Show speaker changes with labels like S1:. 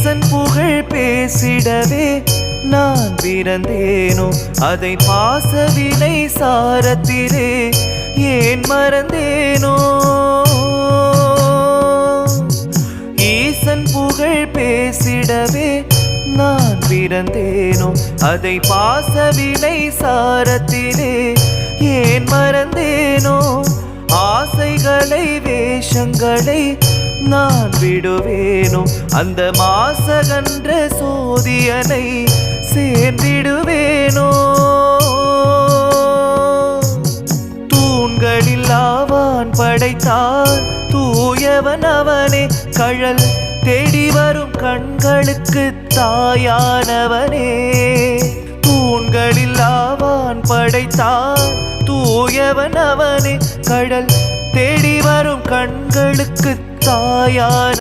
S1: ஈசன் புகழ் பேசிடவே நான் பிறந்தேனோ அதை பாசவினை சாரத்திலே ஏன் மறந்தேனோ ஈசன் புகழ் பேசிடவே நான் பிறந்தேனோ அதை பாசவினை சாரத்திலே ஏன் மறந்தேனோ ஆசைகளை வேஷங்களை நான் விடுவேனோ அந்த மாசகன்ற சோதியனை சேர்ந்திடுவேனோ தூண்களில் ஆவான் படைத்தார் தூயவன் அவனே கழல் தேடி வரும் கண்களுக்கு தாயானவனே தூண்களில் ஆவான் படைத்தார் தூயவன் அவனே கடல் தேடி வரும் கண்களுக்கு தாயான